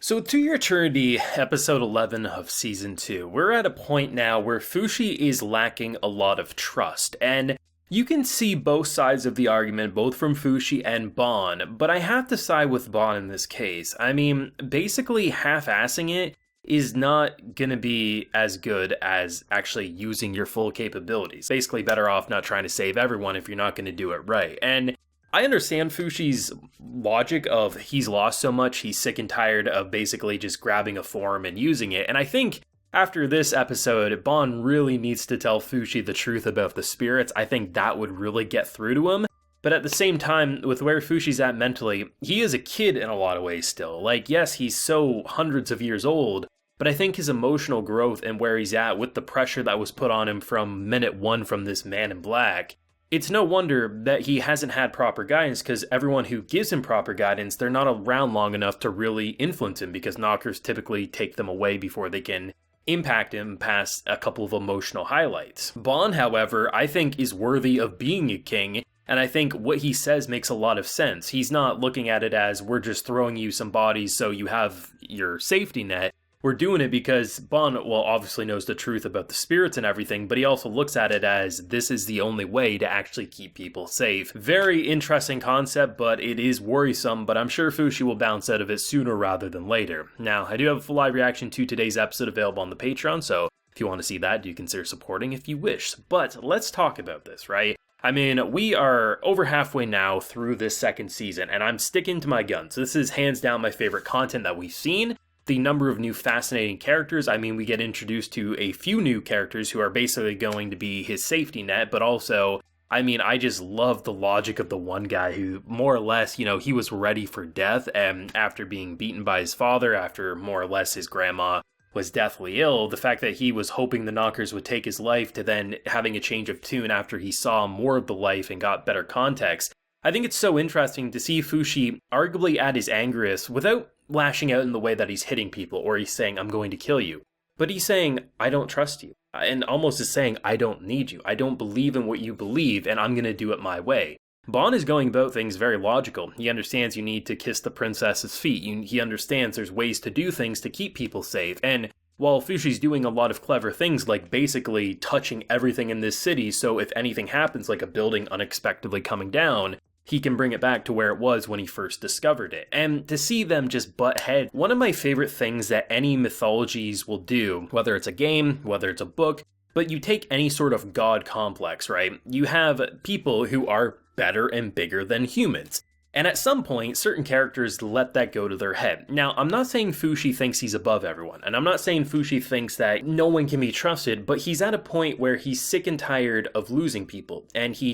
So To Your Eternity, episode 11 of season 2, we're at a point now where Fushi is lacking a lot of trust, and you can see both sides of the argument, both from Fushi and Bon, but I have to side with Bon in this case. I mean, basically half-assing it is not gonna be as good as actually using your full capabilities. Basically better off not trying to save everyone if you're not gonna do it right. And I understand Fushi's logic of he's lost so much, he's sick and tired of basically just grabbing a form and using it, and I think after this episode, Bon really needs to tell Fushi the truth about the spirits. I think that would really get through to him, but at the same time, with where Fushi's at mentally, he is a kid in a lot of ways still. Like, yes, he's so hundreds of years old, but I think his emotional growth and where he's at with the pressure that was put on him from minute one from this man in black, it's no wonder that he hasn't had proper guidance, because everyone who gives him proper guidance, they're not around long enough to really influence him, because knockers typically take them away before they can impact him past a couple of emotional highlights. Bon, however, I think is worthy of being a king, and I think what he says makes a lot of sense. He's not looking at it as, we're just throwing you some bodies so you have your safety net. We're doing it because Bon, well, obviously knows the truth about the spirits and everything, but he also looks at it as this is the only way to actually keep people safe. Very interesting concept, but it is worrisome, but I'm sure Fushi will bounce out of it sooner rather than later. Now, I do have a full live reaction to today's episode available on the Patreon, so if you want to see that, do consider supporting if you wish. But let's talk about this, right? I mean, we are over halfway now through this second season, and I'm sticking to my guns. This is hands down my favorite content that we've seen. The number of new fascinating characters, I mean, we get introduced to a few new characters who are basically going to be his safety net, but also, I mean, I just love the logic of the one guy who, more or less, you know, he was ready for death, and after being beaten by his father, after more or less his grandma was deathly ill, the fact that he was hoping the knockers would take his life to then having a change of tune after he saw more of the life and got better context. I think it's so interesting to see Fushi arguably at his angriest without lashing out in the way that he's hitting people or he's saying, I'm going to kill you. But he's saying, I don't trust you. And almost is saying, I don't need you. I don't believe in what you believe and I'm going to do it my way. Bon is going about things very logical. He understands you need to kiss the princess's feet. He understands there's ways to do things to keep people safe. And while Fushi's doing a lot of clever things like basically touching everything in this city so if anything happens like a building unexpectedly coming down, he can bring it back to where it was when he first discovered it. And to see them just butt heads, one of my favorite things that any mythologies will do, whether it's a game, whether it's a book, but you take any sort of god complex, right? You have people who are better and bigger than humans. And at some point, certain characters let that go to their head. Now, I'm not saying Fushi thinks he's above everyone, and I'm not saying Fushi thinks that no one can be trusted, but he's at a point where he's sick and tired of losing people, and he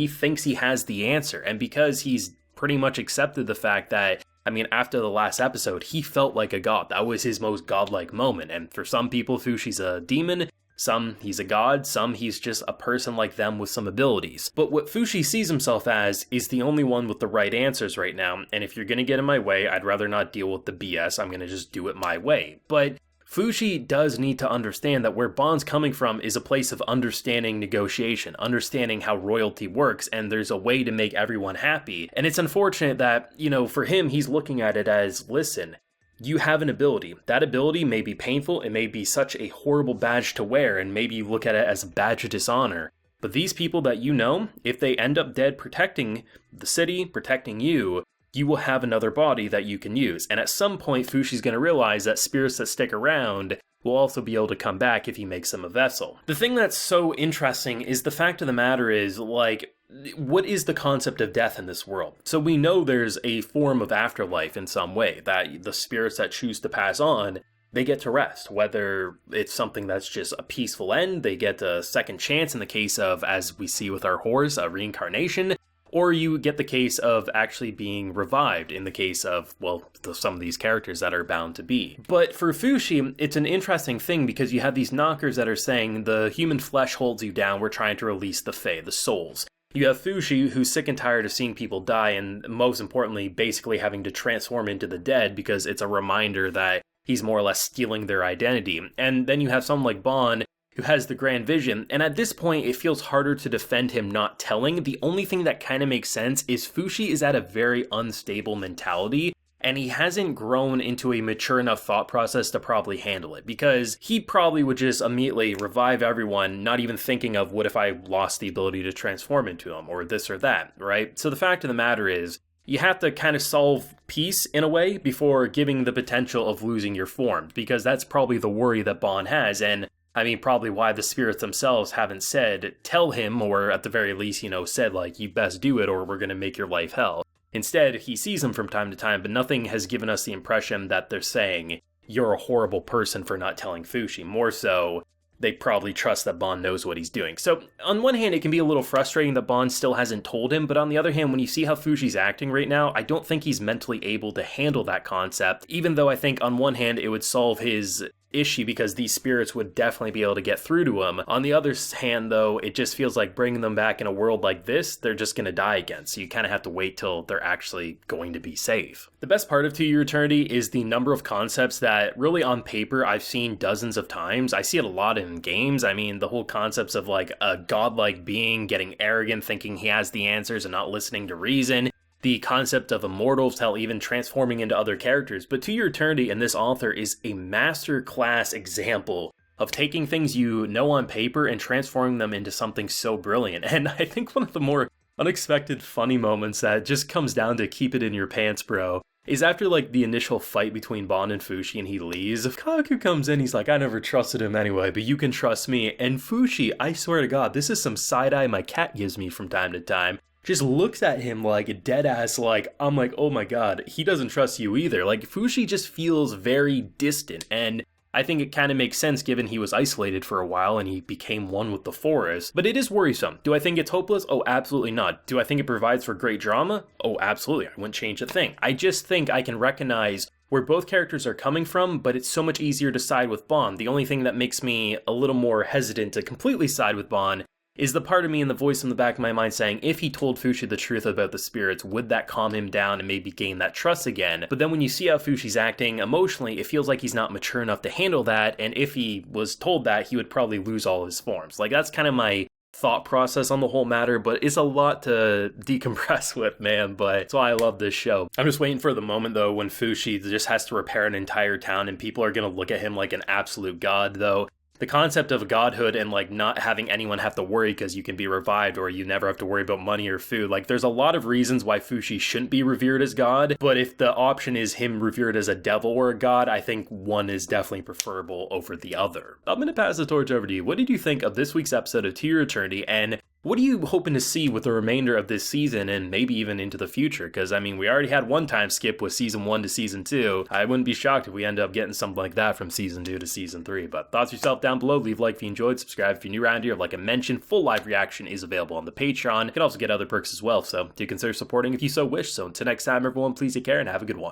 thinks he has the answer, and because he's pretty much accepted the fact that, I mean, after the last episode, he felt like a god. That was his most godlike moment, and for some people, Fushi's a demon. Some he's a god, some he's just a person like them with some abilities. But what Fushi sees himself as is the only one with the right answers right now, and if you're gonna get in my way, I'd rather not deal with the BS, I'm gonna just do it my way. But Fushi does need to understand that where Bon's coming from is a place of understanding negotiation, understanding how royalty works, and there's a way to make everyone happy. And it's unfortunate that, you know, for him, he's looking at it as, listen, you have an ability. That ability may be painful, it may be such a horrible badge to wear, and maybe you look at it as a badge of dishonor. But these people that you know, if they end up dead protecting the city, protecting you, you will have another body that you can use. And at some point, Fushi's going to realize that spirits that stick around will also be able to come back if he makes them a vessel. The thing that's so interesting is the fact of the matter is, like, what is the concept of death in this world? So we know there's a form of afterlife in some way, that the spirits that choose to pass on, they get to rest. Whether it's something that's just a peaceful end, they get a second chance in the case of, as we see with our horse, a reincarnation, or you get the case of actually being revived in the case of, well, some of these characters that are bound to be. But for Fushi, it's an interesting thing because you have these knockers that are saying the human flesh holds you down, we're trying to release the fae, the souls. You have Fushi, who's sick and tired of seeing people die, and most importantly, basically having to transform into the dead because it's a reminder that he's more or less stealing their identity. And then you have someone like Bon, who has the grand vision, and at this point, it feels harder to defend him not telling. The only thing that kind of makes sense is Fushi is at a very unstable mentality, and he hasn't grown into a mature enough thought process to probably handle it, because he probably would just immediately revive everyone, not even thinking of what if I lost the ability to transform into him, or this or that, right? So the fact of the matter is, you have to kind of solve peace in a way before giving the potential of losing your form, because that's probably the worry that Bond has, and I mean, probably why the spirits themselves haven't said, tell him, or at the very least, said like, you best do it or we're going to make your life hell. Instead, he sees them from time to time, but nothing has given us the impression that they're saying, you're a horrible person for not telling Fushi. More so, they probably trust that Bond knows what he's doing. So, on one hand, it can be a little frustrating that Bond still hasn't told him, but on the other hand, when you see how Fushi's acting right now, I don't think he's mentally able to handle that concept, even though I think on one hand it would solve his issue because these spirits would definitely be able to get through to him. On the other hand, though, it just feels like bringing them back in a world like this, they're just going to die again, so you kind of have to wait till they're actually going to be safe. The best part of To Your Eternity is the number of concepts that really on paper I've seen dozens of times. I see it a lot in games. I mean, the whole concepts of like a godlike being getting arrogant, thinking he has the answers and not listening to reason. The concept of immortals, hell, even transforming into other characters. But To Your Eternity and this author is a masterclass example of taking things you know on paper and transforming them into something so brilliant. And I think one of the more unexpected funny moments that just comes down to keep it in your pants, bro, is after like the initial fight between Bond and Fushi and he leaves. Kaku comes in, he's like, I never trusted him anyway, but you can trust me. And Fushi, I swear to God, this is some side eye my cat gives me from time to time. Just looks at him like a dead ass, like, I'm like, oh my god, he doesn't trust you either. Like, Fushi just feels very distant, and I think it kind of makes sense given he was isolated for a while and he became one with the forest. But it is worrisome. Do I think it's hopeless? Oh, absolutely not. Do I think it provides for great drama? Oh, absolutely. I wouldn't change a thing. I just think I can recognize where both characters are coming from, but it's so much easier to side with Bond. The only thing that makes me a little more hesitant to completely side with Bond is the part of me and the voice in the back of my mind saying, if he told Fushi the truth about the spirits, would that calm him down and maybe gain that trust again? But then when you see how Fushi's acting emotionally, it feels like he's not mature enough to handle that, and if he was told that, he would probably lose all his forms. Like, that's kind of my thought process on the whole matter, but it's a lot to decompress with, man, but that's why I love this show. I'm just waiting for the moment, though, when Fushi just has to repair an entire town and people are going to look at him like an absolute god, though. The concept of godhood and like not having anyone have to worry because you can be revived or you never have to worry about money or food. Like, there's a lot of reasons why Fushi shouldn't be revered as god, but if the option is him revered as a devil or a god, I think one is definitely preferable over the other. I'm going to pass the torch over to you. What did you think of this week's episode of To Your Eternity, and what are you hoping to see with the remainder of this season and maybe even into the future? Because, I mean, we already had one time skip with season 1 to season 2. I wouldn't be shocked if we end up getting something like that from season 2 to season 3. But thoughts yourself down below. Leave a like if you enjoyed. Subscribe if you're new around here. Like I mentioned, full live reaction is available on the Patreon. You can also get other perks as well, so do consider supporting if you so wish. So until next time, everyone, please take care and have a good one.